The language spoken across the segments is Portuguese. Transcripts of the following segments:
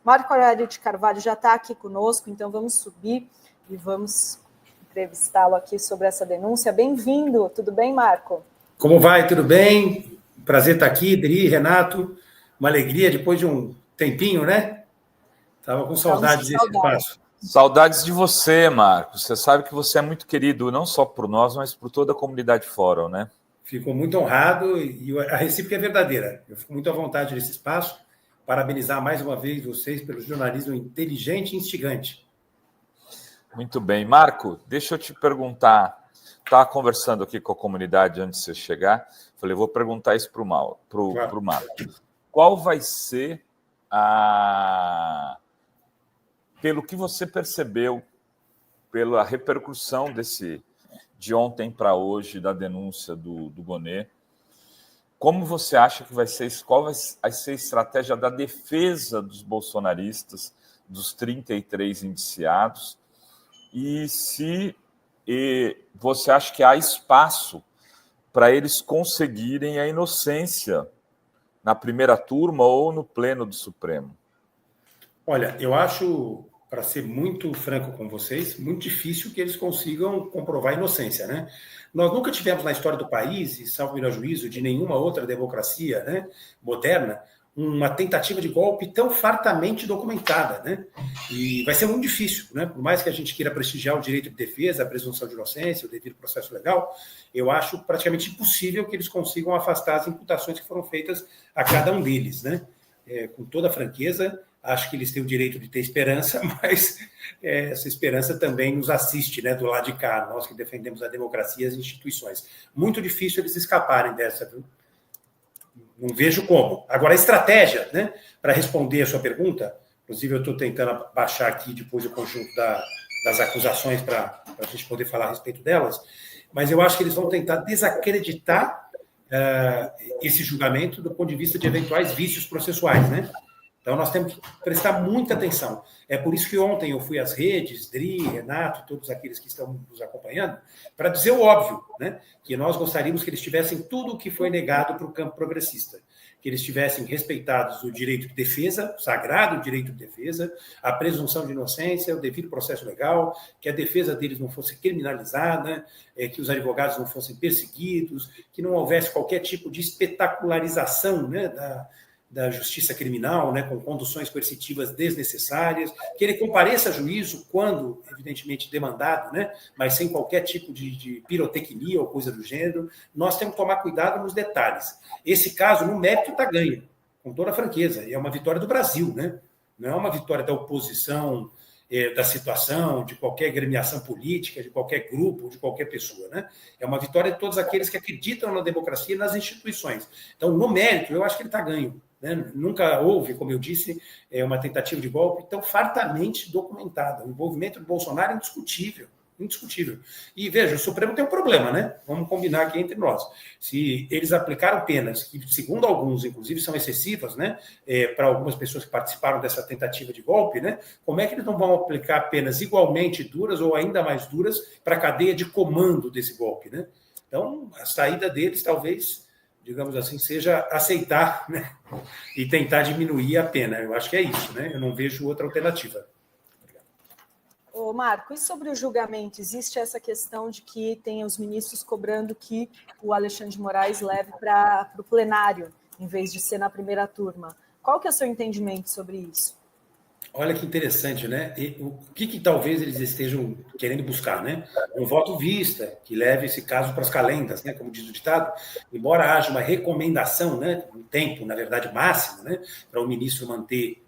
Marco Aurélio de Carvalho já está aqui conosco, então vamos subir e vamos entrevistá-lo aqui sobre essa denúncia. Bem-vindo, tudo bem, Marco? Como vai? Tudo bem? Prazer estar aqui, Dri, Renato. Uma alegria depois de um tempinho, né? Estava com saudades desse espaço. Saudades de você, Marco. Você sabe que você é muito querido, não só por nós, mas por toda a comunidade Fórum, né? Fico muito honrado e a recíproca é verdadeira. Eu fico muito à vontade nesse espaço. Parabenizar mais uma vez vocês pelo jornalismo inteligente e instigante. Muito bem. Marco, deixa eu te perguntar. Estava conversando aqui com a comunidade antes de você chegar. Falei, vou perguntar isso para o Marco. Qual vai ser pelo que você percebeu, pela repercussão de ontem para hoje, da denúncia do Gonê, como você acha que vai ser, qual vai ser a estratégia da defesa dos bolsonaristas, dos 33 indiciados, e se você acha que há espaço para eles conseguirem a inocência na primeira turma ou no pleno do Supremo? Olha, eu acho, para ser muito franco com vocês, muito difícil que eles consigam comprovar a inocência, né? Nós nunca tivemos na história do país, e salvo melhor juízo, de nenhuma outra democracia, né, moderna, uma tentativa de golpe tão fartamente documentada, né? E vai ser muito difícil, né? Por mais que a gente queira prestigiar o direito de defesa, a presunção de inocência, o devido processo legal, eu acho praticamente impossível que eles consigam afastar as imputações que foram feitas a cada um deles, né? Com toda a franqueza, acho que eles têm o direito de ter esperança, mas essa esperança também nos assiste, né, do lado de cá, nós que defendemos a democracia e as instituições. Muito difícil eles escaparem dessa, viu? Não vejo como. Agora, a estratégia, né, para responder a sua pergunta, inclusive eu estou tentando baixar aqui depois o conjunto das acusações para a gente poder falar a respeito delas, mas eu acho que eles vão tentar desacreditar esse julgamento do ponto de vista de eventuais vícios processuais, né? Então, nós temos que prestar muita atenção. É por isso que ontem eu fui às redes, Dri, Renato, todos aqueles que estão nos acompanhando, para dizer o óbvio, né? Que nós gostaríamos que eles tivessem tudo o que foi negado para o campo progressista, que eles tivessem respeitados o direito de defesa, o sagrado direito de defesa, a presunção de inocência, o devido processo legal, que a defesa deles não fosse criminalizada, que os advogados não fossem perseguidos, que não houvesse qualquer tipo de espetacularização, né, da justiça criminal, né, com conduções coercitivas desnecessárias, que ele compareça a juízo quando, evidentemente, demandado, né, mas sem qualquer tipo de pirotecnia ou coisa do gênero. Nós temos que tomar cuidado nos detalhes. Esse caso, no mérito, está ganho, com toda a franqueza, e é uma vitória do Brasil, né? Não é uma vitória da oposição, da situação, de qualquer agremiação política, de qualquer grupo, de qualquer pessoa, né? É uma vitória de todos aqueles que acreditam na democracia e nas instituições. Então, no mérito, eu acho que ele está ganho. Né? Nunca houve, como eu disse, uma tentativa de golpe tão fartamente documentada. O envolvimento do Bolsonaro é indiscutível. Indiscutível. E veja, o Supremo tem um problema, né? Vamos combinar aqui entre nós. Se eles aplicaram penas que, segundo alguns, inclusive, são excessivas, né? Para algumas pessoas que participaram dessa tentativa de golpe, né? Como é que eles não vão aplicar penas igualmente duras ou ainda mais duras para a cadeia de comando desse golpe, né? Então, a saída deles, talvez, digamos assim, seja aceitar, né, e tentar diminuir a pena. Eu acho que é isso, né? Eu não vejo outra alternativa. Ô Marco, e sobre o julgamento? Existe essa questão de que tem os ministros cobrando que o Alexandre de Moraes leve para o plenário, em vez de ser na primeira turma. Qual que é o seu entendimento sobre isso? Olha que interessante, né? E o que talvez eles estejam querendo buscar, né? Um voto vista, que leve esse caso para as calendas, né? Como diz o ditado, embora haja uma recomendação, né? Um tempo, na verdade, máximo, né? Para o ministro manter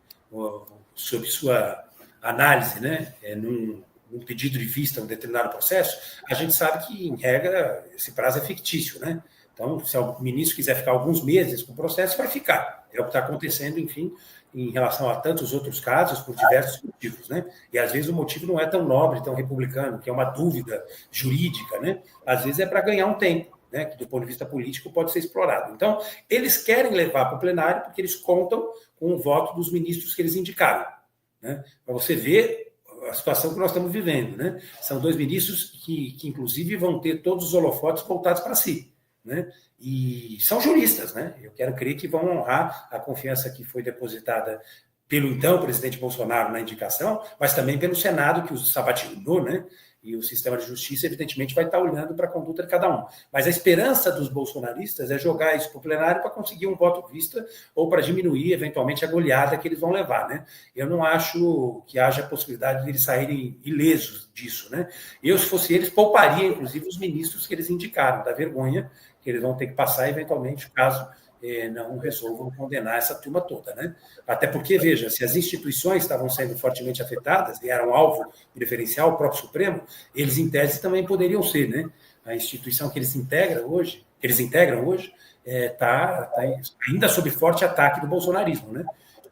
sob sua análise, né? Num pedido de vista, um determinado processo, a gente sabe que, em regra, esse prazo é fictício, né? Então, se o ministro quiser ficar alguns meses com o processo, vai ficar. É o que está acontecendo, enfim, em relação a tantos outros casos, por diversos motivos, né? E às vezes o motivo não é tão nobre, tão republicano, que é uma dúvida jurídica, né? Às vezes é para ganhar um tempo, né? Que do ponto de vista político pode ser explorado. Então, eles querem levar para o plenário porque eles contam com o voto dos ministros que eles indicaram, né? Para você ver a situação que nós estamos vivendo, né? São dois ministros que inclusive, vão ter todos os holofotes voltados para si, né? E são juristas, né? Eu quero crer que vão honrar a confiança que foi depositada pelo então presidente Bolsonaro na indicação, mas também pelo Senado, que o sabatinou, né? E o sistema de justiça, evidentemente, vai estar olhando para a conduta de cada um. Mas a esperança dos bolsonaristas é jogar isso para o plenário para conseguir um voto vista ou para diminuir, eventualmente, a goleada que eles vão levar, né? Eu não acho que haja possibilidade de eles saírem ilesos disso, né? Eu, se fosse eles, pouparia, inclusive, os ministros que eles indicaram, da vergonha que eles vão ter que passar, eventualmente, caso não resolvam condenar essa turma toda, né? Até porque, veja, se as instituições estavam sendo fortemente afetadas e eram alvo preferencial, o próprio Supremo, eles, em tese, também poderiam ser, né? A instituição que eles integram hoje, está ainda sob forte ataque do bolsonarismo, né?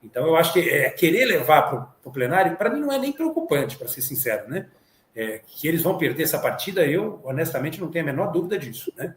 Então, eu acho que querer levar para o plenário, para mim, não é nem preocupante, para ser sincero, né? Que eles vão perder essa partida, eu, honestamente, não tenho a menor dúvida disso, né?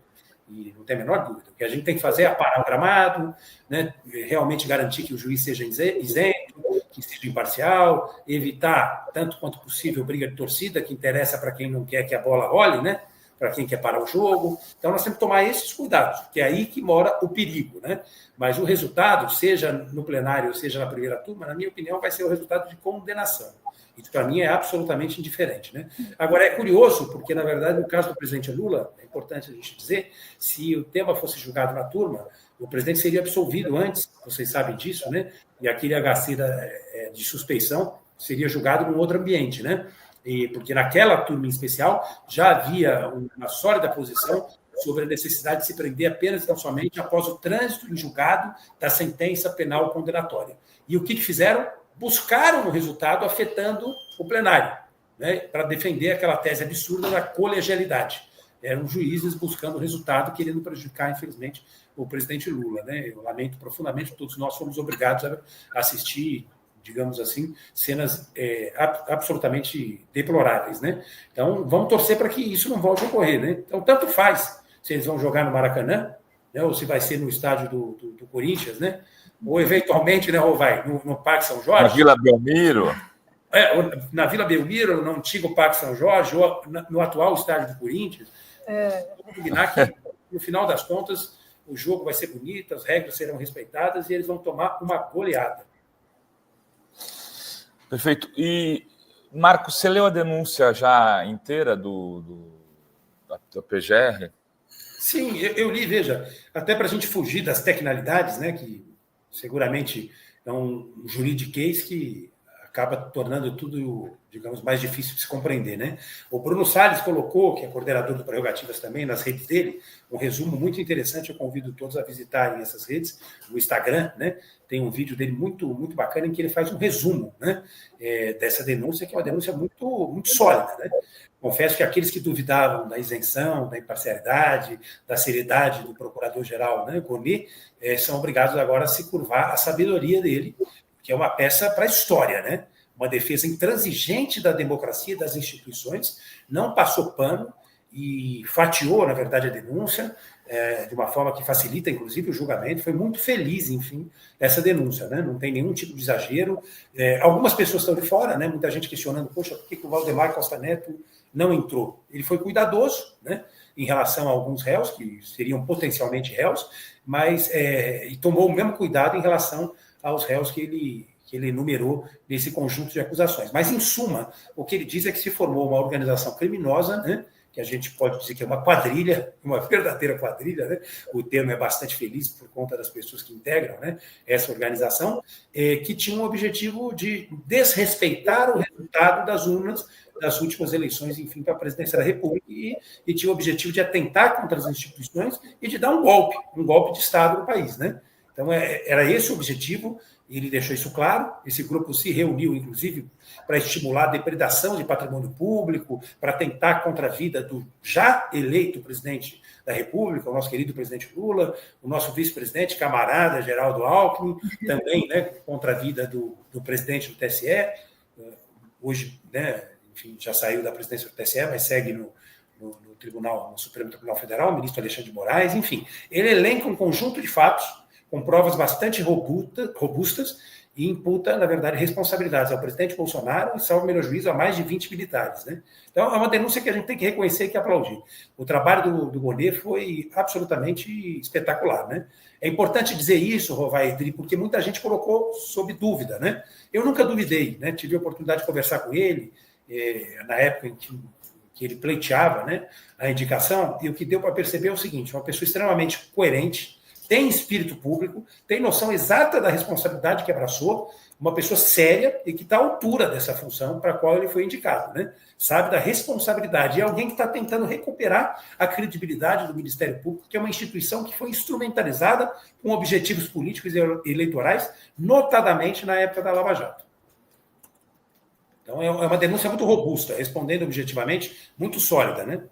E não tem a menor dúvida. O que a gente tem que fazer é aparar o gramado, né, realmente garantir que o juiz seja isento, que seja imparcial, evitar, tanto quanto possível, briga de torcida, que interessa para quem não quer que a bola role, né, para quem quer parar o jogo. Então, nós temos que tomar esses cuidados, porque é aí que mora o perigo, né? Mas o resultado, seja no plenário, seja na primeira turma, na minha opinião, vai ser o resultado de condenação. Isso, para mim, é absolutamente indiferente, né? Agora, é curioso, porque, na verdade, no caso do presidente Lula, é importante a gente dizer, se o tema fosse julgado na turma, o presidente seria absolvido antes, vocês sabem disso, né? E aquele HC de suspeição seria julgado num outro ambiente, né? Porque naquela turma em especial já havia uma sólida posição sobre a necessidade de se prender apenas e tão somente após o trânsito em julgado da sentença penal condenatória. E o que fizeram? Buscaram o resultado afetando o plenário, né, para defender aquela tese absurda da colegialidade. Eram juízes buscando o resultado, querendo prejudicar, infelizmente, o presidente Lula, né? Eu lamento profundamente, todos nós fomos obrigados a assistir, digamos assim, cenas absolutamente deploráveis, né? Então, vamos torcer para que isso não volte a ocorrer, né? Então, tanto faz se eles vão jogar no Maracanã, né, ou se vai ser no estádio do Corinthians, né? Ou, eventualmente, né, ou vai no Parque São Jorge. Na Vila Belmiro. Na Vila Belmiro, no antigo Parque São Jorge, ou no atual estádio do Corinthians. Vamos combinar que, no final das contas, o jogo vai ser bonito, as regras serão respeitadas e eles vão tomar uma goleada. Perfeito. E, Marcos, você leu a denúncia já inteira da PGR? Sim, eu li, veja, até para a gente fugir das tecnicalidades, né, que seguramente é um juridiquês que acaba tornando tudo, digamos, mais difícil de se compreender, né? O Bruno Salles colocou, que é coordenador do Prerrogativas também, nas redes dele, um resumo muito interessante, eu convido todos a visitarem essas redes, no Instagram, né? Tem um vídeo dele muito, muito bacana em que ele faz um resumo, né, dessa denúncia, que é uma denúncia muito, muito sólida, né? Confesso que aqueles que duvidavam da isenção, da imparcialidade, da seriedade do procurador-geral, né, Gonê, são obrigados agora a se curvar à sabedoria dele, que é uma peça para a história, né? Uma defesa intransigente da democracia e das instituições, não passou pano e fatiou, na verdade, a denúncia, de uma forma que facilita, inclusive, o julgamento. Foi muito feliz, enfim, essa denúncia, né? Não tem nenhum tipo de exagero. Algumas pessoas estão de fora, né? Muita gente questionando, poxa, por que o Valdemar Costa Neto não entrou? Ele foi cuidadoso, né, em relação a alguns réus, que seriam potencialmente réus, mas e tomou o mesmo cuidado em relação aos réus que ele enumerou nesse conjunto de acusações. Mas, em suma, o que ele diz é que se formou uma organização criminosa, né, que a gente pode dizer que é uma quadrilha, uma verdadeira quadrilha, né? O termo é bastante feliz por conta das pessoas que integram, né, essa organização, que tinha o objetivo de desrespeitar o resultado das urnas das últimas eleições, enfim, para a presidência da República, e tinha o objetivo de atentar contra as instituições e de dar um golpe de Estado no país, né? Então, era esse o objetivo, ele deixou isso claro. Esse grupo se reuniu, inclusive, para estimular a depredação de patrimônio público, para tentar contra a vida do já eleito presidente da República, o nosso querido presidente Lula, o nosso vice-presidente, camarada Geraldo Alckmin, também, né, contra a vida do presidente do TSE, hoje, né, enfim, já saiu da presidência do TSE, mas segue no Supremo Tribunal Federal, o ministro Alexandre de Moraes, enfim. Ele elenca um conjunto de fatos com provas bastante robustas e imputa, na verdade, responsabilidades ao presidente Bolsonaro e, salvo melhor juízo, a mais de 20 militares, né? Então, é uma denúncia que a gente tem que reconhecer e que aplaudir. O trabalho do Gonê foi absolutamente espetacular, né? É importante dizer isso, Rovai Edri, porque muita gente colocou sob dúvida, né? Eu nunca duvidei, né? Tive a oportunidade de conversar com ele na época em que ele pleiteava, né, a indicação, e o que deu para perceber é o seguinte: uma pessoa extremamente coerente, tem espírito público, tem noção exata da responsabilidade que abraçou, uma pessoa séria e que está à altura dessa função para a qual ele foi indicado, né? Sabe da responsabilidade. E é alguém que está tentando recuperar a credibilidade do Ministério Público, que é uma instituição que foi instrumentalizada com objetivos políticos e eleitorais, notadamente na época da Lava Jato. Então, é uma denúncia muito robusta, respondendo objetivamente, muito sólida, né?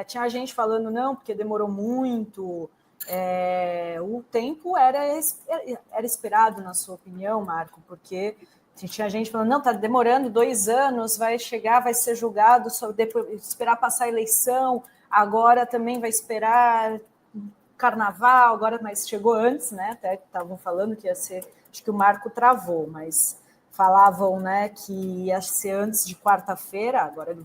Tinha gente falando, não, porque demorou muito. O tempo era esperado, na sua opinião, Marco, porque tinha gente falando, não, está demorando 2 anos, vai chegar, vai ser julgado, só depois esperar passar a eleição, agora também vai esperar carnaval, agora, mas chegou antes, né? Até estavam falando que ia ser, acho que o Marco travou, mas falavam, né, que ia ser antes de quarta-feira, agora ele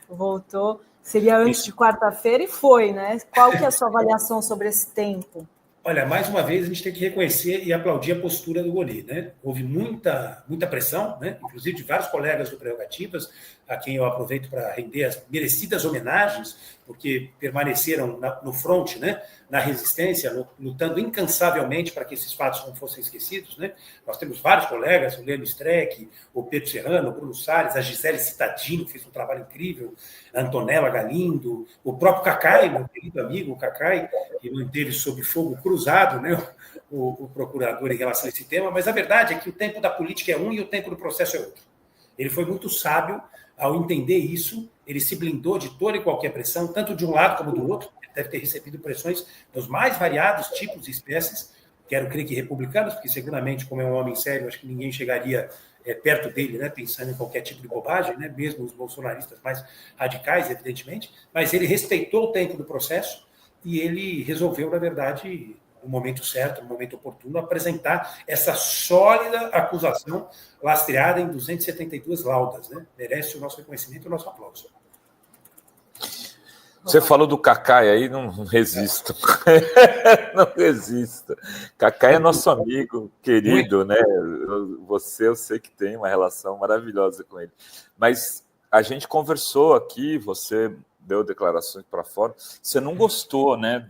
voltou, seria antes de quarta-feira e foi, né? Qual que é a sua avaliação sobre esse tempo? Olha, mais uma vez, a gente tem que reconhecer e aplaudir a postura do Gonê, né? Houve muita pressão, né? Inclusive de vários colegas do Prerrogativas, a quem eu aproveito para render as merecidas homenagens, porque permaneceram no fronte, né? Na resistência, lutando incansavelmente para que esses fatos não fossem esquecidos, né? Nós temos vários colegas, o Leno Streck, o Pedro Serrano, o Bruno Salles, a Gisele Cittadino, que fez um trabalho incrível, a Antonella Galindo, o próprio Cacai, meu querido amigo, o Cacai, que manteve sob fogo cruzado, né? O procurador em relação a esse tema, mas a verdade é que o tempo da política é um e o tempo do processo é outro. Ele foi muito sábio ao entender isso, ele se blindou de toda e qualquer pressão, tanto de um lado como do outro. Ele deve ter recebido pressões dos mais variados tipos e espécies, quero crer que republicanos, porque seguramente, como é um homem sério, acho que ninguém chegaria perto dele, né, pensando em qualquer tipo de bobagem, né, mesmo os bolsonaristas mais radicais, evidentemente, mas ele respeitou o tempo do processo e ele resolveu, na verdade, no momento certo, no momento oportuno, apresentar essa sólida acusação lastreada em 272 laudas, né? Merece o nosso reconhecimento e o nosso aplauso. Você falou do Cacai aí, não resisto. Não resisto. Cacai é nosso amigo querido, né? Eu sei que tem uma relação maravilhosa com ele. Mas a gente conversou aqui, você deu declarações para fora. Você não gostou, né,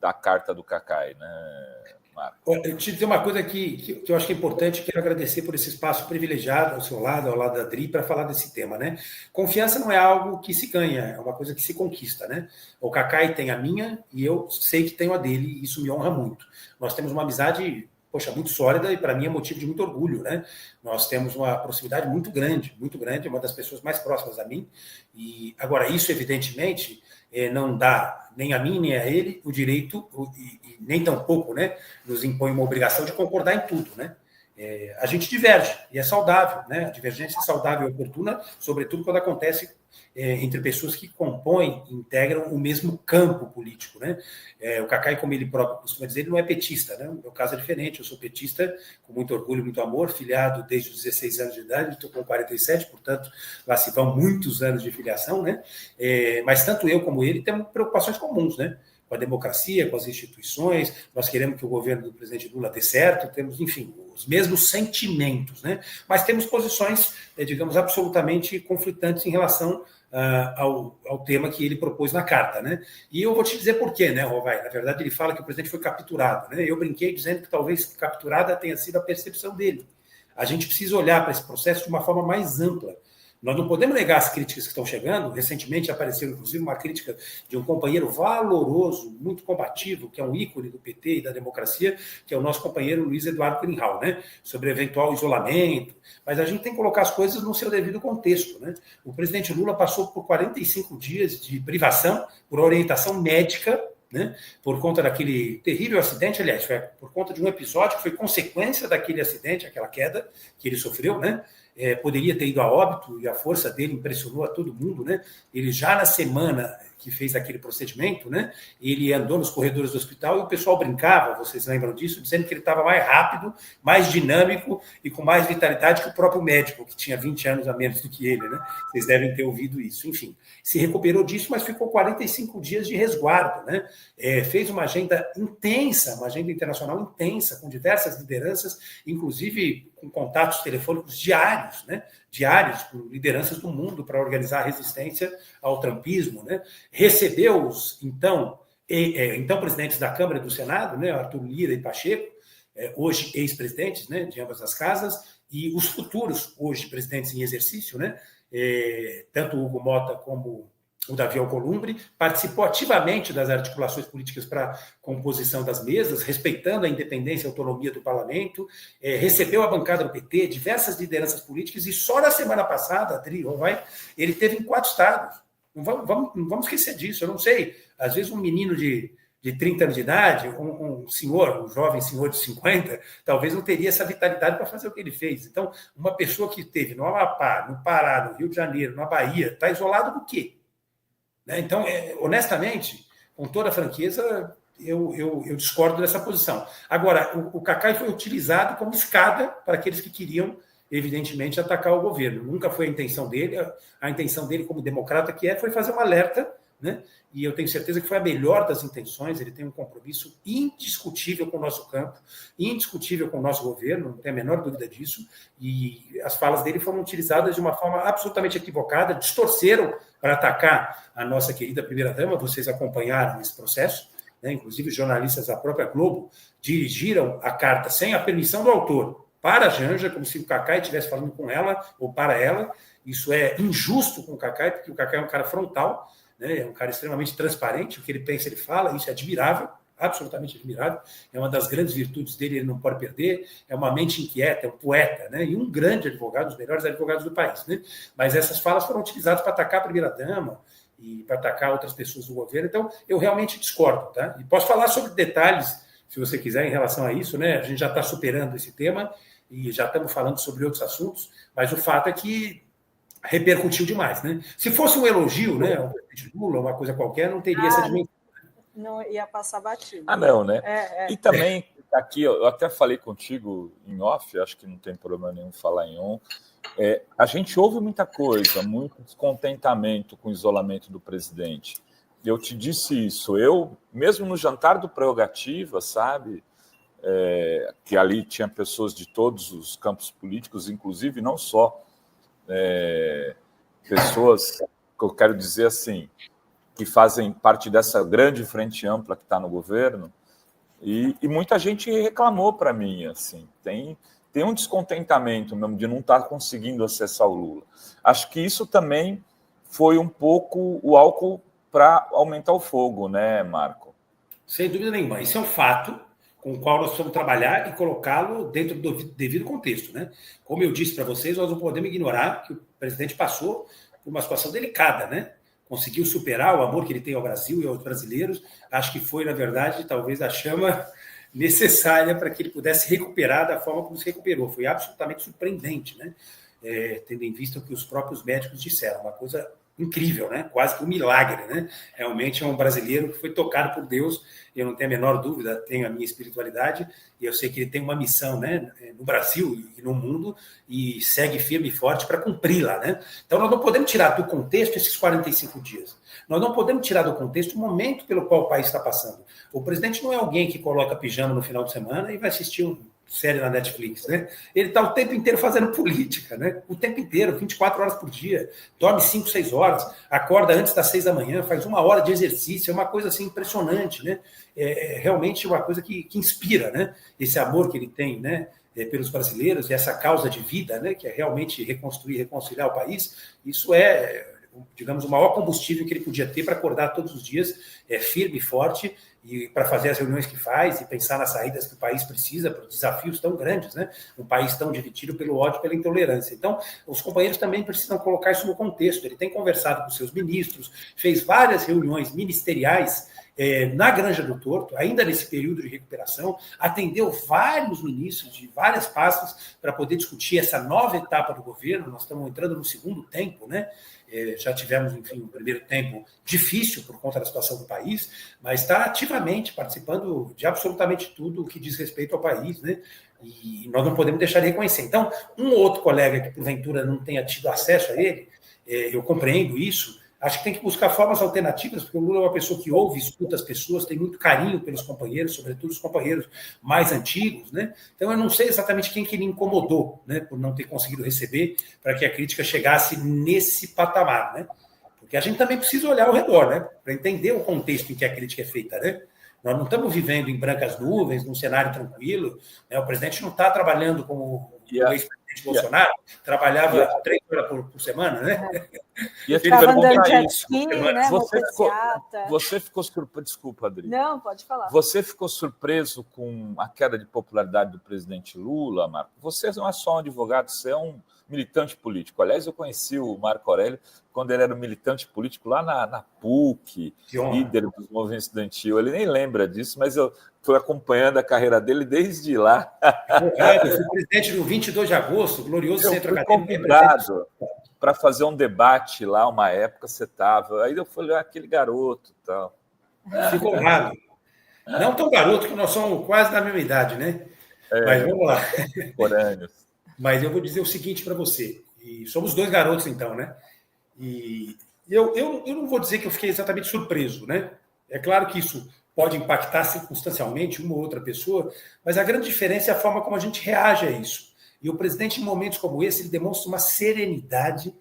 da carta do Cacai, né, Marco? Eu te dizer uma coisa que eu acho que é importante, quero agradecer por esse espaço privilegiado ao seu lado, ao lado da Adri, para falar desse tema, né? Confiança não é algo que se ganha, é uma coisa que se conquista, né? O Cacai tem a minha e eu sei que tenho a dele, e isso me honra muito. Nós temos uma amizade, poxa, muito sólida e para mim é motivo de muito orgulho, né? Nós temos uma proximidade muito grande, é uma das pessoas mais próximas a mim. E agora, isso evidentemente não dá nem a mim, nem a ele, o direito, e nem tampouco, né, nos impõe uma obrigação de concordar em tudo, né? A gente diverge, e é saudável, né? A divergência é saudável e oportuna, sobretudo quando acontece entre pessoas que compõem, integram o mesmo campo político, né? O Cacai, como ele próprio costuma dizer, ele não é petista, né? O meu caso é diferente, eu sou petista com muito orgulho, muito amor, filiado desde os 16 anos de idade, estou com 47, portanto, lá se vão muitos anos de filiação, né? Mas tanto eu como ele temos preocupações comuns, né? Com a democracia, com as instituições, nós queremos que o governo do presidente Lula dê certo, temos, enfim, os mesmos sentimentos, né? Mas temos posições, digamos, absolutamente conflitantes em relação ao tema que ele propôs na carta, né? E eu vou te dizer por quê, né, Rovai? Na verdade, ele fala que o presidente foi capturado, né? Eu brinquei dizendo que talvez capturada tenha sido a percepção dele. A gente precisa olhar para esse processo de uma forma mais ampla. Nós não podemos negar as críticas que estão chegando. Recentemente apareceu, inclusive, uma crítica de um companheiro valoroso, muito combativo, que é um ícone do PT e da democracia, que é o nosso companheiro Luiz Eduardo Crinhal, né? Sobre eventual isolamento. Mas a gente tem que colocar as coisas no seu devido contexto, né? O presidente Lula passou por 45 dias de privação, por orientação médica, né? Por conta daquele terrível acidente, aliás, foi por conta de um episódio que foi consequência daquele acidente, aquela queda que ele sofreu, né? poderia ter ido a óbito, e a força dele impressionou a todo mundo, né? Ele já na semana que fez aquele procedimento, né? Ele andou nos corredores do hospital e o pessoal brincava, vocês lembram disso, dizendo que ele estava mais rápido, mais dinâmico e com mais vitalidade que o próprio médico, que tinha 20 anos a menos do que ele, né? Vocês devem ter ouvido isso. Enfim, se recuperou disso, mas ficou 45 dias de resguardo, né? Fez uma agenda intensa, uma agenda internacional intensa, com diversas lideranças, inclusive com contatos telefônicos diários, né? Diários com lideranças do mundo para organizar a resistência ao trumpismo, né? Recebeu os então presidentes da Câmara e do Senado, né? Arthur Lira e Pacheco, hoje ex-presidentes, né? De ambas as casas, e os futuros hoje presidentes em exercício, né? Tanto o Hugo Mota como o Davi Alcolumbre, participou ativamente das articulações políticas para a composição das mesas, respeitando a independência e a autonomia do parlamento, recebeu a bancada do PT, diversas lideranças políticas, e só na semana passada, Adri, ele teve em 4 estados. Não vamos esquecer disso, eu não sei, às vezes um menino de 30 anos de idade, um jovem senhor de 50, talvez não teria essa vitalidade para fazer o que ele fez. Então, uma pessoa que esteve no Amapá, no Pará, no Rio de Janeiro, na Bahia, está isolado do quê? Então, honestamente, com toda a franqueza, eu discordo dessa posição. Agora, o Cacai foi utilizado como escada para aqueles que queriam, evidentemente, atacar o governo. Nunca foi a intenção dele. A intenção dele, como democrata que foi fazer um alerta, né? E eu tenho certeza que foi a melhor das intenções. Ele tem um compromisso indiscutível com o nosso campo, indiscutível com o nosso governo, não tem a menor dúvida disso, e as falas dele foram utilizadas de uma forma absolutamente equivocada, distorceram para atacar a nossa querida primeira-dama. Vocês acompanharam esse processo, né? Inclusive os jornalistas da própria Globo dirigiram a carta sem a permissão do autor para a Janja, como se o Cacai estivesse falando com ela ou para ela. Isso é injusto com o Cacai, porque o Cacai é um cara frontal, né? É um cara extremamente transparente, o que ele pensa, ele fala, isso é admirável, absolutamente admirável, é uma das grandes virtudes dele, ele não pode perder, é uma mente inquieta, é um poeta, né? E um grande advogado, um dos melhores advogados do país, né? Mas essas falas foram utilizadas para atacar a primeira-dama e para atacar outras pessoas do governo, então eu realmente discordo, tá? E posso falar sobre detalhes, se você quiser, em relação a isso, né? A gente já está superando esse tema e já estamos falando sobre outros assuntos, mas o fato é que repercutiu demais, né? Se fosse um elogio, né, ao presidente Lula, uma coisa qualquer, não teria essa dimensão. Não ia passar batido. Não, né? E também, aqui, eu até falei contigo em off, acho que não tem problema nenhum falar em on, a gente ouve muita coisa, muito descontentamento com o isolamento do presidente. Eu te disse isso, eu, mesmo no jantar do Prerrogativa, sabe, que ali tinha pessoas de todos os campos políticos, inclusive não só pessoas, que eu quero dizer assim, que fazem parte dessa grande frente ampla que está no governo, e muita gente reclamou para mim, assim, tem um descontentamento mesmo de não estar conseguindo acessar o Lula. Acho que isso também foi um pouco o álcool para aumentar o fogo, né, Marco? Sem dúvida nenhuma, isso é um fato com o qual nós precisamos trabalhar e colocá-lo dentro do devido contexto, né? Como eu disse para vocês, nós não podemos ignorar que o presidente passou por uma situação delicada, né? Conseguiu superar o amor que ele tem ao Brasil e aos brasileiros. Acho que foi, na verdade, talvez a chama necessária para que ele pudesse recuperar da forma como se recuperou. Foi absolutamente surpreendente, né? Tendo em vista o que os próprios médicos disseram, uma coisa incrível, né? Quase que um milagre, né? Realmente é um brasileiro que foi tocado por Deus, eu não tenho a menor dúvida, tenho a minha espiritualidade, e eu sei que ele tem uma missão, né, no Brasil e no mundo, e segue firme e forte para cumpri-la, né? Então nós não podemos tirar do contexto esses 45 dias. Nós não podemos tirar do contexto o momento pelo qual o país está passando. O presidente não é alguém que coloca pijama no final de semana e vai assistir série na Netflix, né? Ele está o tempo inteiro fazendo política, né? O tempo inteiro, 24 horas por dia, dorme 5, 6 horas, acorda antes das 6 da manhã, faz 1 hora de exercício, é uma coisa assim impressionante, né? É realmente uma coisa que inspira, né? Esse amor que ele tem, né? Pelos brasileiros e essa causa de vida, né? Que é realmente reconstruir, reconciliar o país. Isso é, digamos, o maior combustível que ele podia ter para acordar todos os dias, firme e forte, e para fazer as reuniões que faz e pensar nas saídas que o país precisa para desafios tão grandes, né? Um país tão dividido pelo ódio e pela intolerância. Então, os companheiros também precisam colocar isso no contexto. Ele tem conversado com seus ministros, fez várias reuniões ministeriais na Granja do Torto, ainda nesse período de recuperação, atendeu vários ministros de várias pastas para poder discutir essa nova etapa do governo. Nós estamos entrando no segundo tempo, né? Já tivemos, enfim, um primeiro tempo difícil por conta da situação do país, mas está ativamente participando de absolutamente tudo o que diz respeito ao país, né? E nós não podemos deixar de reconhecer. Então, um ou outro colega que, porventura, não tenha tido acesso a ele, eu compreendo isso. Acho que tem que buscar formas alternativas, porque o Lula é uma pessoa que ouve, escuta as pessoas, tem muito carinho pelos companheiros, sobretudo os companheiros mais antigos, né? Então, eu não sei exatamente quem que ele incomodou, né, por não ter conseguido receber, para que a crítica chegasse nesse patamar, né? Porque a gente também precisa olhar ao redor, né, para entender o contexto em que a crítica é feita, né? Nós não estamos vivendo em brancas nuvens, num cenário tranquilo, né? O presidente não está trabalhando como o ex-presidente Bolsonaro, trabalhava 3 horas por semana, né? E te perguntar isso. Né, você ficou surpreso. Desculpa, Adri. Não, pode falar. Você ficou surpreso com a queda de popularidade do presidente Lula, Marco? Você não é só um advogado, você é um militante político. Aliás, eu conheci o Marco Aurélio quando ele era um militante político lá na PUC, líder dos movimentos estudantil. Ele nem lembra disso, mas eu fui acompanhando a carreira dele desde lá. Eu fui presidente do 22 de agosto, glorioso Centro Acadêmico. Convidado para fazer um debate lá, uma época você estava. Aí eu falei, aquele garoto e tal. Ficou honrado. Não tão garoto, que nós somos quase da mesma idade, né? Mas vamos lá. Contemporâneos. Mas eu vou dizer o seguinte para você. E somos 2 garotos, então, né? E eu não vou dizer que eu fiquei exatamente surpreso, né? É claro que isso pode impactar circunstancialmente uma ou outra pessoa, mas a grande diferença é a forma como a gente reage a isso. E o presidente, em momentos como esse, ele demonstra uma serenidade,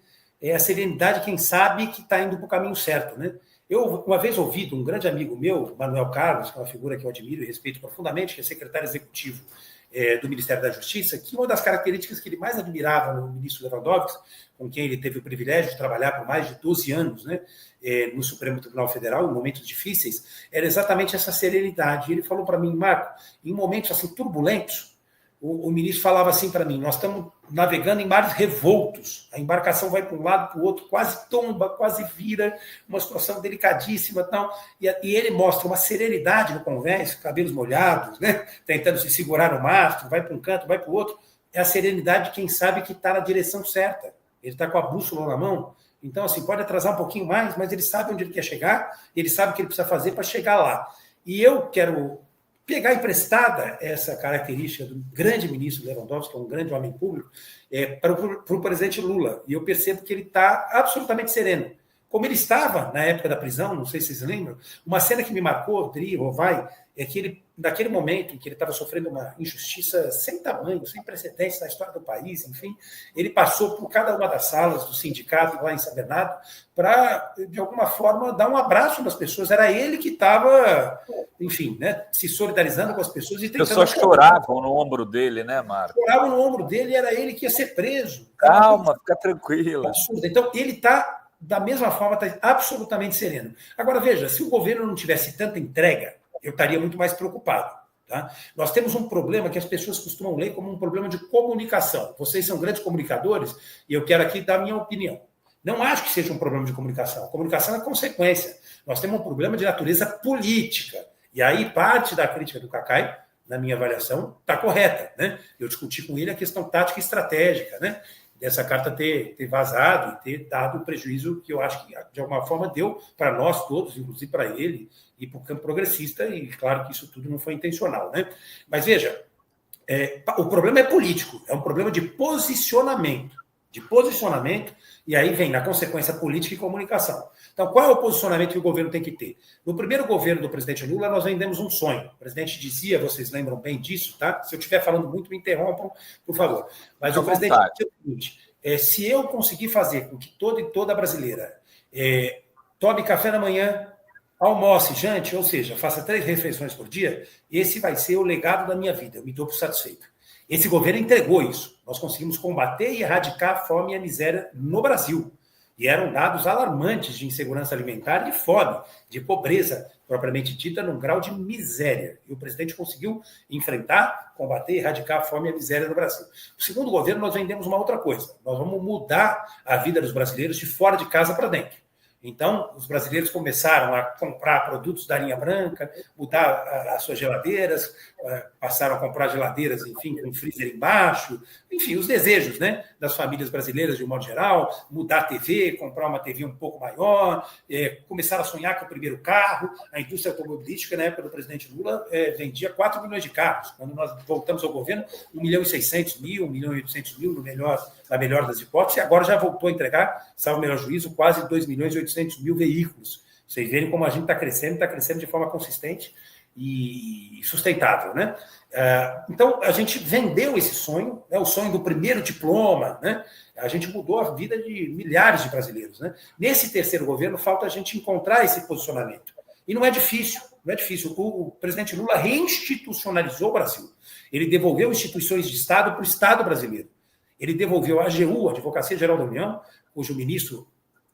a serenidade, quem sabe, que está indo para o caminho certo, né? Eu, uma vez ouvi de um grande amigo meu, Manuel Carlos, que é uma figura que eu admiro e respeito profundamente, que é secretário executivo do Ministério da Justiça, que uma das características que ele mais admirava no ministro Lewandowski, com quem ele teve o privilégio de trabalhar por mais de 12 anos, né, no Supremo Tribunal Federal, em momentos difíceis, era exatamente essa serenidade. E ele falou para mim, Marco, em momentos assim turbulentos, o ministro falava assim para mim, nós estamos navegando em mares revoltos, a embarcação vai para um lado, para o outro, quase tomba, quase vira, uma situação delicadíssima. Tal. E ele mostra uma serenidade no convés, cabelos molhados, né? Tentando se segurar no mastro, vai para um canto, vai para o outro. É a serenidade de quem sabe que está na direção certa. Ele está com a bússola na mão. Então, assim, pode atrasar um pouquinho mais, mas ele sabe onde ele quer chegar, ele sabe o que ele precisa fazer para chegar lá. E eu quero pegar emprestada essa característica do grande ministro Lewandowski, que é um grande homem público, para o presidente Lula. E eu percebo que ele está absolutamente sereno. Como ele estava na época da prisão, não sei se vocês lembram, uma cena que me marcou, Dri, Rovai, é que ele, naquele momento em que ele estava sofrendo uma injustiça sem tamanho, sem precedentes na história do país, enfim, ele passou por cada uma das salas do sindicato lá em São Bernardo para, de alguma forma, dar um abraço nas pessoas. Era ele que estava, enfim, né, se solidarizando com as pessoas. E as pessoas choravam no ombro dele, né, Marco? Choravam no ombro dele e era ele que ia ser preso. Calma, fica tranquila. Então, ele está, da mesma forma, está absolutamente sereno. Agora, veja, se o governo não tivesse tanta entrega, eu estaria muito mais preocupado. Tá? Nós temos um problema que as pessoas costumam ler como um problema de comunicação. Vocês são grandes comunicadores e eu quero aqui dar a minha opinião. Não acho que seja um problema de comunicação. Comunicação é consequência. Nós temos um problema de natureza política. E aí parte da crítica do Cacai, na minha avaliação, está correta. Né? Eu discuti com ele a questão tática e estratégica, né? Dessa carta ter vazado e ter dado o prejuízo que eu acho que, de alguma forma, deu para nós todos, inclusive para ele e para o campo progressista, e claro que isso tudo não foi intencional. Né? Mas veja, o problema é político, é um problema de posicionamento, e aí vem, na consequência, política e comunicação. Então, qual é o posicionamento que o governo tem que ter? No primeiro governo do presidente Lula, nós vendemos um sonho. O presidente dizia, vocês lembram bem disso, tá? Se eu estiver falando muito, me interrompam, por favor. Mas o presidente dizia o seguinte, se eu conseguir fazer com que toda brasileira tome café da manhã, almoce, jante, ou seja, faça 3 refeições por dia, esse vai ser o legado da minha vida, eu me dou por satisfeito. Esse governo entregou isso. Nós conseguimos combater e erradicar a fome e a miséria no Brasil. E eram dados alarmantes de insegurança alimentar e de fome, de pobreza propriamente dita, num grau de miséria. E o presidente conseguiu enfrentar, combater, erradicar a fome e a miséria no Brasil. O segundo governo, nós vendemos uma outra coisa. Nós vamos mudar a vida dos brasileiros de fora de casa para dentro. Então, os brasileiros começaram a comprar produtos da linha branca, mudar as suas geladeiras, passaram a comprar geladeiras, enfim, com freezer embaixo, enfim, os desejos, né, das famílias brasileiras de um modo geral, mudar a TV, comprar uma TV um pouco maior, começaram a sonhar com o primeiro carro. A indústria automobilística, na época do presidente Lula, vendia 4 milhões de carros. Quando nós voltamos ao governo, 1.600.000, 1.800.000, na melhor das hipóteses, e agora já voltou a entregar, salvo o melhor juízo, quase 2.800.000 veículos. Vocês verem como a gente está crescendo de forma consistente e sustentável, né? Então, a gente vendeu esse sonho, né, o sonho do primeiro diploma, né? A gente mudou a vida de milhares de brasileiros, né? Nesse terceiro governo, falta a gente encontrar esse posicionamento. E não é difícil, não é difícil. O presidente Lula reinstitucionalizou o Brasil. Ele devolveu instituições de Estado para o Estado brasileiro. Ele devolveu a AGU, a Advocacia Geral da União, cujo ministro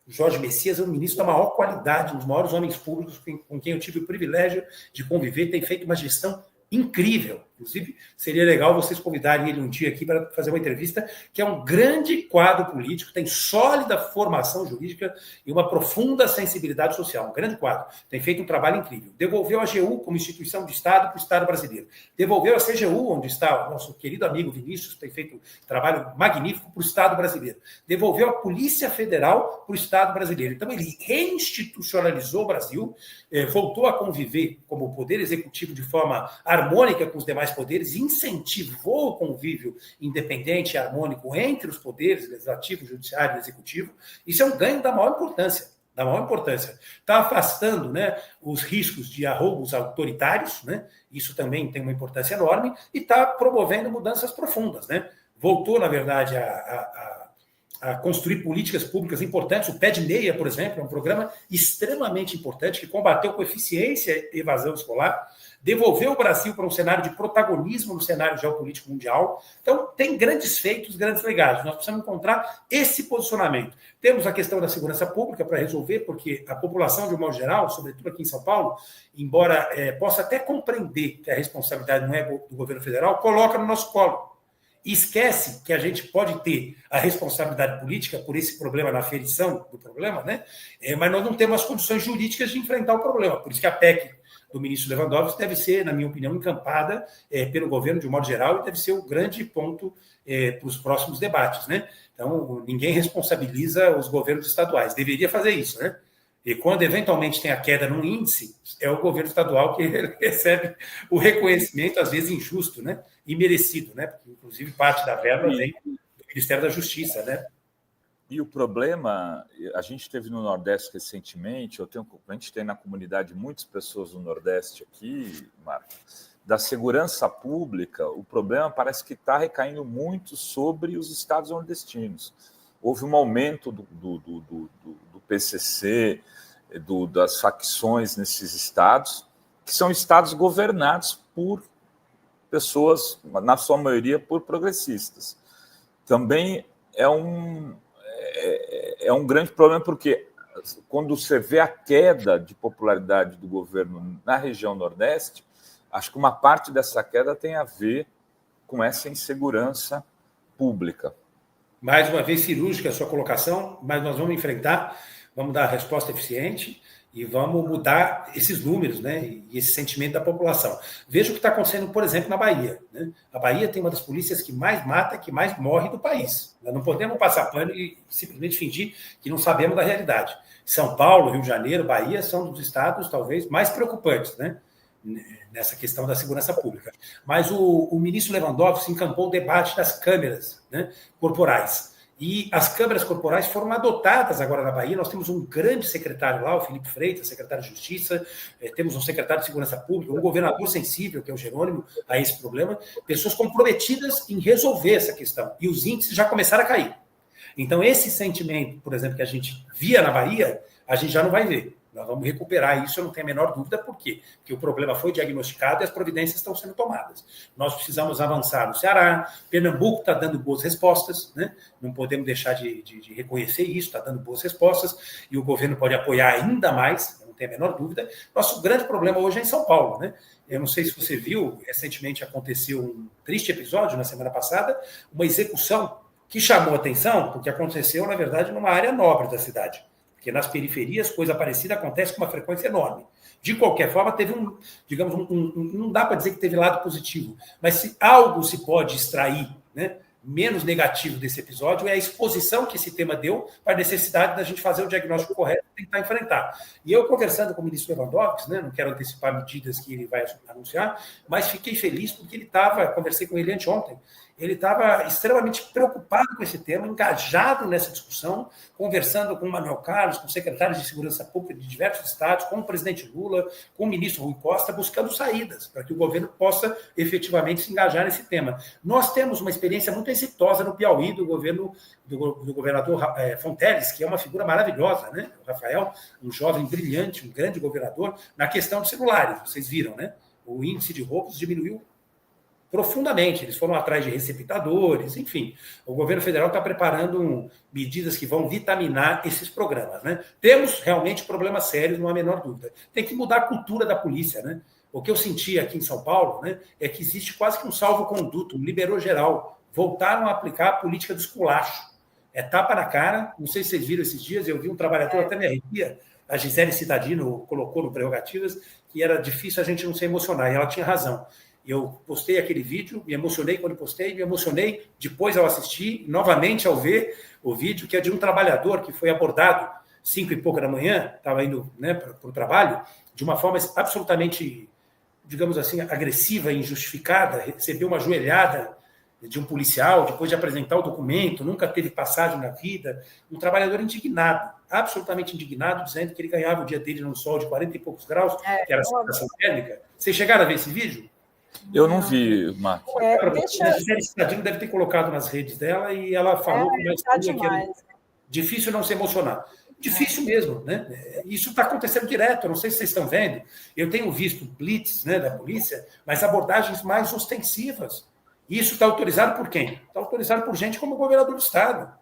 Jorge Messias é um ministro da maior qualidade, um dos maiores homens públicos com quem eu tive o privilégio de conviver, tem feito uma gestão incrível. Inclusive, seria legal vocês convidarem ele um dia aqui para fazer uma entrevista, que é um grande quadro político, tem sólida formação jurídica e uma profunda sensibilidade social. Um grande quadro. Tem feito um trabalho incrível. Devolveu a AGU como instituição de Estado para o Estado brasileiro. Devolveu a CGU, onde está o nosso querido amigo Vinícius, tem feito um trabalho magnífico para o Estado brasileiro. Devolveu a Polícia Federal para o Estado brasileiro. Então, ele reinstitucionalizou o Brasil, voltou a conviver como poder executivo de forma harmônica com os demais poderes, incentivou o convívio independente e harmônico entre os poderes, legislativo, judiciário e executivo. Isso é um ganho da maior importância. Da maior importância. Está afastando, né, os riscos de arroubos autoritários, né? Isso também tem uma importância enorme, e está promovendo mudanças profundas, né? Voltou, na verdade, a construir políticas públicas importantes. O Pé de Meia, por exemplo, é um programa extremamente importante que combateu com eficiência a evasão escolar, devolveu o Brasil para um cenário de protagonismo no cenário geopolítico mundial. Então, tem grandes feitos, grandes legados. Nós precisamos encontrar esse posicionamento. Temos a questão da segurança pública para resolver, porque a população, de um modo geral, sobretudo aqui em São Paulo, embora possa até compreender que a responsabilidade não é do governo federal, coloca no nosso colo. E esquece que a gente pode ter a responsabilidade política por esse problema na aferição do problema, né? Mas nós não temos as condições jurídicas de enfrentar o problema. Por isso que a PEC do ministro Lewandowski deve ser, na minha opinião, encampada pelo governo de um modo geral e deve ser o grande ponto para os próximos debates, né? Então, ninguém responsabiliza os governos estaduais. Deveria fazer isso, né? E quando eventualmente tem a queda no índice, é o governo estadual que recebe o reconhecimento, às vezes injusto, né? E merecido, né? Porque, inclusive, parte da verba vem do Ministério da Justiça, né? E o problema, a gente teve no Nordeste recentemente, a gente tem na comunidade muitas pessoas do Nordeste aqui, Marco, da segurança pública, o problema parece que está recaindo muito sobre os estados nordestinos. Houve um aumento do PCC, das facções nesses estados, que são estados governados por pessoas, na sua maioria, por progressistas. Também é um grande problema, porque quando você vê a queda de popularidade do governo na região Nordeste, acho que uma parte dessa queda tem a ver com essa insegurança pública. Mais uma vez cirúrgica a sua colocação, mas nós vamos enfrentar, vamos dar a resposta eficiente e vamos mudar esses números, né, e esse sentimento da população. Veja o que está acontecendo, por exemplo, na Bahia, né? A Bahia tem uma das polícias que mais mata, que mais morre do país. Nós não podemos passar pano e simplesmente fingir que não sabemos da realidade. São Paulo, Rio de Janeiro, Bahia são dos estados talvez mais preocupantes, né, nessa questão da segurança pública. Mas o ministro Lewandowski encampou o debate das câmeras, né, corporais. E as câmeras corporais foram adotadas agora na Bahia. Nós temos um grande secretário lá, o Felipe Freitas, secretário de Justiça, temos um secretário de Segurança Pública, um governador sensível, que é o Jerônimo, a esse problema, pessoas comprometidas em resolver essa questão. E os índices já começaram a cair. Então, esse sentimento, por exemplo, que a gente via na Bahia, a gente já não vai ver. Nós vamos recuperar isso, eu não tenho a menor dúvida. Por quê? Porque o problema foi diagnosticado e as providências estão sendo tomadas. Nós precisamos avançar no Ceará, Pernambuco está dando boas respostas, né? Não podemos deixar de reconhecer isso, está dando boas respostas, e o governo pode apoiar ainda mais, não tenho a menor dúvida. Nosso grande problema hoje é em São Paulo, né? Eu não sei se você viu, recentemente aconteceu um triste episódio, na semana passada, uma execução que chamou atenção, porque aconteceu, na verdade, numa área nobre da cidade. Porque nas periferias, coisa parecida acontece com uma frequência enorme. De qualquer forma, teve não dá para dizer que teve lado positivo, mas se algo se pode extrair, né, menos negativo desse episódio, é a exposição que esse tema deu para a necessidade da gente fazer o diagnóstico correto e tentar enfrentar. E eu, conversando com o ministro Lewandowski, né, não quero antecipar medidas que ele vai anunciar, mas fiquei feliz porque conversei com ele anteontem, ele estava extremamente preocupado com esse tema, engajado nessa discussão, conversando com o Manuel Carlos, com secretários de segurança pública de diversos estados, com o presidente Lula, com o ministro Rui Costa, buscando saídas para que o governo possa efetivamente se engajar nesse tema. Nós temos uma experiência muito exitosa no Piauí do governador Fonteles, que é uma figura maravilhosa, né? O Rafael, um jovem brilhante, um grande governador, na questão de celulares, vocês viram, né? O índice de roubos diminuiu profundamente, eles foram atrás de receptadores, enfim, o governo federal está preparando medidas que vão vitaminar esses programas, né? Temos realmente problemas sérios, não há a menor dúvida. Tem que mudar a cultura da polícia, né? O que eu senti aqui em São Paulo, né, é que existe quase que um salvo-conduto, um liberou geral, voltaram a aplicar a política do esculacho. É tapa na cara, não sei se vocês viram esses dias, eu vi um trabalhador, até me arrepia, a Gisele Citadino colocou no Prerrogativas, que era difícil a gente não se emocionar, e ela tinha razão. Eu postei aquele vídeo, me emocionei quando postei, me emocionei depois ao assistir, novamente ao ver o vídeo, que é de um trabalhador que foi abordado 5 e pouca da manhã, estava indo, né, para o trabalho, de uma forma absolutamente, digamos assim, agressiva e injustificada, recebeu uma joelhada de um policial, depois de apresentar o documento, nunca teve passagem na vida, um trabalhador indignado, absolutamente indignado, dizendo que ele ganhava o dia dele num sol de 40 e poucos graus, que era a situação térmica. Vocês chegaram a ver esse vídeo? Eu não vi, Marcos. A Gisele Citadino deve ter colocado nas redes dela e ela falou que era difícil não se emocionar. Difícil mesmo, né? Isso está acontecendo direto, eu não sei se vocês estão vendo. Eu tenho visto blitz, né, da polícia, mas abordagens mais ostensivas. E isso está autorizado por quem? Está autorizado por gente como o governador do Estado.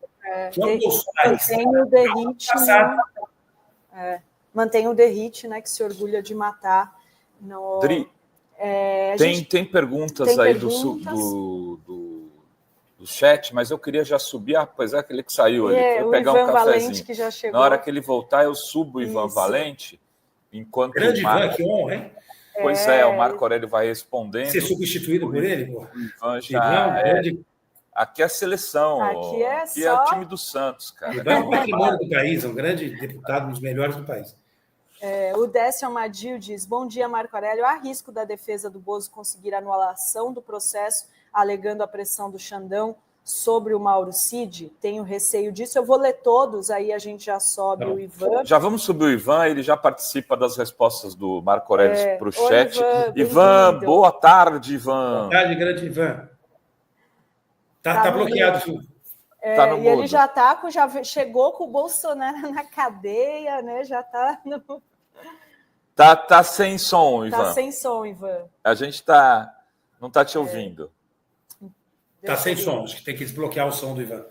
Mantém o Derrite, né, que se orgulha de matar no... Dri, tem perguntas aí do chat, mas eu queria já subir, apesar que ele que saiu, ele foi pegar um cafezinho. Valente, que já chegou. Na hora que ele voltar, eu subo o Ivan Valente, enquanto grande o Marco... Ivan, que honra, hein? Pois o Marco Aurélio vai respondendo. Ser substituído por ele, pô. O Ivan já Aqui é a seleção. Aqui é o time do Santos, cara. Ivan é um patrimônio do país, um grande deputado, um dos melhores do país. O Décio Amadil diz: bom dia, Marco Aurélio. Há risco da defesa do Bozo conseguir anulação do processo, alegando a pressão do Xandão sobre o Mauro Cid? Tenho receio disso. Eu vou ler todos, aí a gente já sobe o Ivan. Já vamos subir o Ivan, ele já participa das respostas do Marco Aurélio para o chat. Ivan, boa tarde, Ivan. Boa tarde, grande Ivan. Tá bloqueado, Ju. Tá no e mudo. ele já chegou com o Bolsonaro na cadeia, né? Já está no... Tá sem som, Ivan. Tá sem som, Ivan. A gente não tá te ouvindo. Tá sem som, acho que tem que desbloquear o som do Ivan.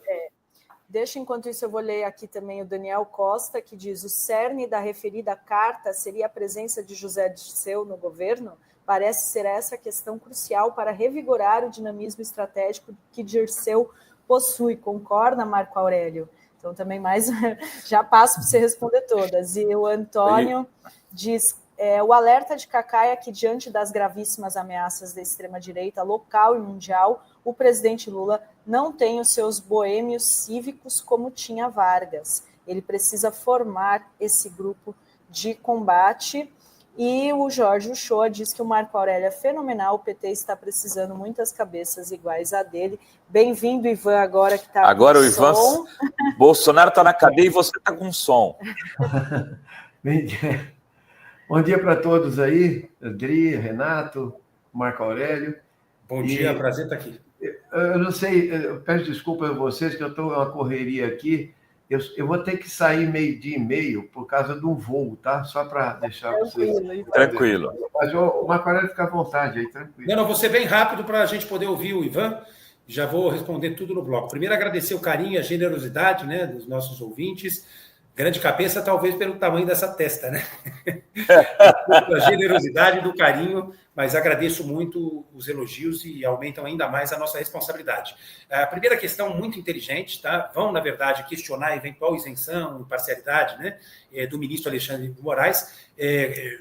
Deixa, enquanto isso, eu vou ler aqui também o Daniel Costa, que diz: o cerne da referida carta seria a presença de José Dirceu no governo? Parece ser essa a questão crucial para revigorar o dinamismo estratégico que Dirceu possui. Concorda, Marco Aurélio? Então, também mais... já passo para você responder todas. E o Antônio diz: o alerta de Cacá é que, diante das gravíssimas ameaças da extrema-direita local e mundial, o presidente Lula não tem os seus boêmios cívicos como tinha Vargas. Ele precisa formar esse grupo de combate. E o Jorge Uchoa diz que o Marco Aurélio é fenomenal, o PT está precisando muitas cabeças iguais a dele. Bem-vindo, Ivan, agora que está com agora o Ivan, som. Bolsonaro está na cadeia e você está com som. Bom dia para todos aí, Adri, Renato, Marco Aurélio. Bom dia, prazer estar aqui. Eu não sei, eu peço desculpa a vocês que eu estou uma correria aqui Eu vou ter que sair 12:30 por causa de um voo, tá? Só para deixar vocês... Tranquilo. Mas o Marco Aurélio fica à vontade aí, tranquilo. Não, vou ser bem rápido para a gente poder ouvir o Ivan. Já vou responder tudo no bloco. Primeiro, agradecer o carinho e a generosidade, né, dos nossos ouvintes. Grande cabeça, talvez pelo tamanho dessa testa, né? A generosidade do carinho, mas agradeço muito os elogios e aumentam ainda mais a nossa responsabilidade. A primeira questão, muito inteligente, tá? Vão, na verdade, questionar a eventual isenção, imparcialidade, né, do ministro Alexandre de Moraes,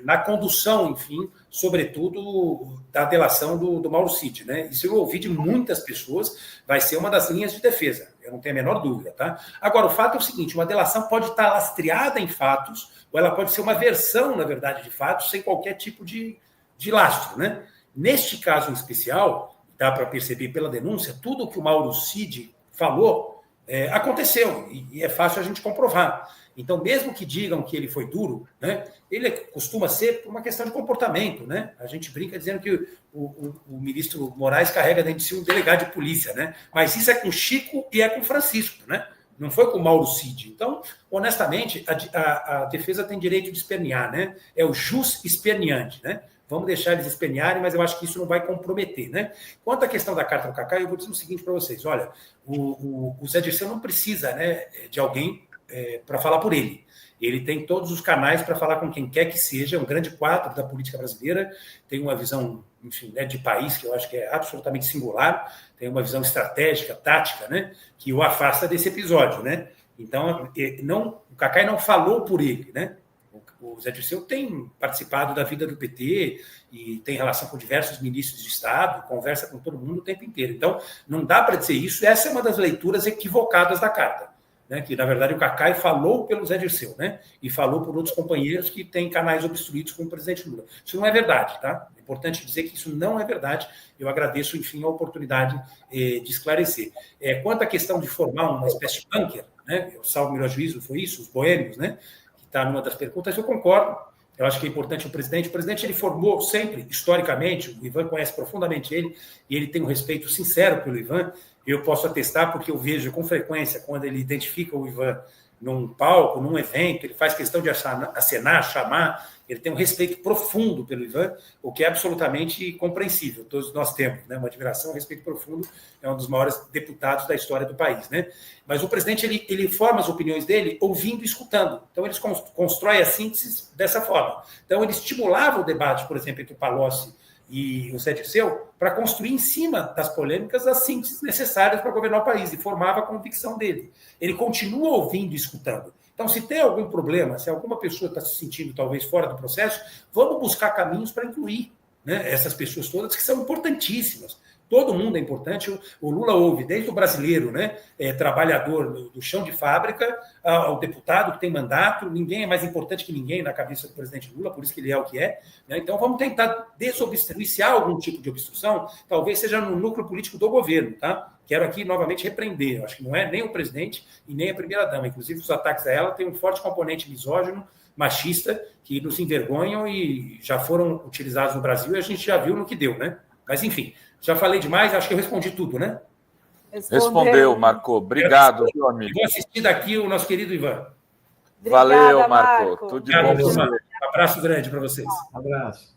na condução, enfim, sobretudo da delação do Mauro Cid, né? Isso eu ouvi de muitas pessoas, vai ser uma das linhas de defesa, eu não tenho a menor dúvida, tá? Agora, o fato é o seguinte, uma delação pode estar lastreada em fatos, ou ela pode ser uma versão, na verdade, de fatos, sem qualquer tipo de lastro, né? Neste caso em especial, dá para perceber pela denúncia, tudo o que o Mauro Cid falou aconteceu, e é fácil a gente comprovar. Então, mesmo que digam que ele foi duro, né, ele costuma ser por uma questão de comportamento, né? A gente brinca dizendo que o ministro Moraes carrega dentro de si um delegado de polícia, né? Mas isso é com Chico e é com Francisco, né? Não foi com o Mauro Cid. Então, honestamente, a defesa tem direito de espernear, né? É o jus esperneante, né? Vamos deixar eles espernearem, mas eu acho que isso não vai comprometer, né? Quanto à questão da carta do Cacá, eu vou dizer o seguinte para vocês. Olha, o Zé Dirceu não precisa, né, de alguém para falar por ele. Ele tem todos os canais para falar com quem quer que seja, é um grande quadro da política brasileira, tem uma visão, enfim, né, de país que eu acho que é absolutamente singular, tem uma visão estratégica, tática, né, que o afasta desse episódio, né? Então, o Cacá não falou por ele, né? O Zé Dirceu tem participado da vida do PT e tem relação com diversos ministros de Estado, conversa com todo mundo o tempo inteiro. Então, não dá para dizer isso. Essa é uma das leituras equivocadas da carta, né? Que, na verdade, o Cacá falou pelo Zé Dirceu, né? E falou por outros companheiros que têm canais obstruídos com o presidente Lula. Isso não é verdade, tá? É importante dizer que isso não é verdade. Eu agradeço, enfim, a oportunidade de esclarecer. Quanto à questão de formar uma espécie de bunker, né? Salvo o melhor juízo, foi isso, os boêmios, né? Está numa das perguntas, eu concordo. Eu acho que é importante o presidente. O presidente, ele formou sempre, historicamente, o Ivan conhece profundamente ele, e ele tem um respeito sincero pelo Ivan. Eu posso atestar porque eu vejo com frequência, quando ele identifica o Ivan num palco, num evento, ele faz questão de acenar, chamar, ele tem um respeito profundo pelo Ivan, o que é absolutamente compreensível. Todos nós temos, né, uma admiração, um respeito profundo, é um dos maiores deputados da história do país, né? Mas o presidente, ele forma as opiniões dele ouvindo e escutando. Então, eles constroem a síntese dessa forma. Então, ele estimulava o debate, por exemplo, entre o Palocci e o Zé Dirceu, para construir em cima das polêmicas as sínteses necessárias para governar o país, e formava a convicção dele. Ele continua ouvindo e escutando. Então, se tem algum problema, se alguma pessoa está se sentindo talvez fora do processo, vamos buscar caminhos para incluir, né, essas pessoas todas que são importantíssimas. Todo mundo é importante. O Lula ouve, desde o brasileiro, né, trabalhador do chão de fábrica, ao deputado que tem mandato. Ninguém é mais importante que ninguém na cabeça do presidente Lula, por isso que ele é o que é, né? Então, vamos tentar desobstruir. Se há algum tipo de obstrução, talvez seja no núcleo político do governo, tá? Quero aqui novamente repreender. Eu acho que não é nem o presidente e nem a primeira-dama. Inclusive, os ataques a ela têm um forte componente misógino, machista, que nos envergonham e já foram utilizados no Brasil e a gente já viu no que deu, né? Mas, enfim, já falei demais, acho que eu respondi tudo, né? Respondeu, Marco. Obrigado, meu amigo. Vou assistir daqui o nosso querido Ivan. Valeu, Marco. Tudo de bom para você. Um abraço grande para vocês. Um abraço.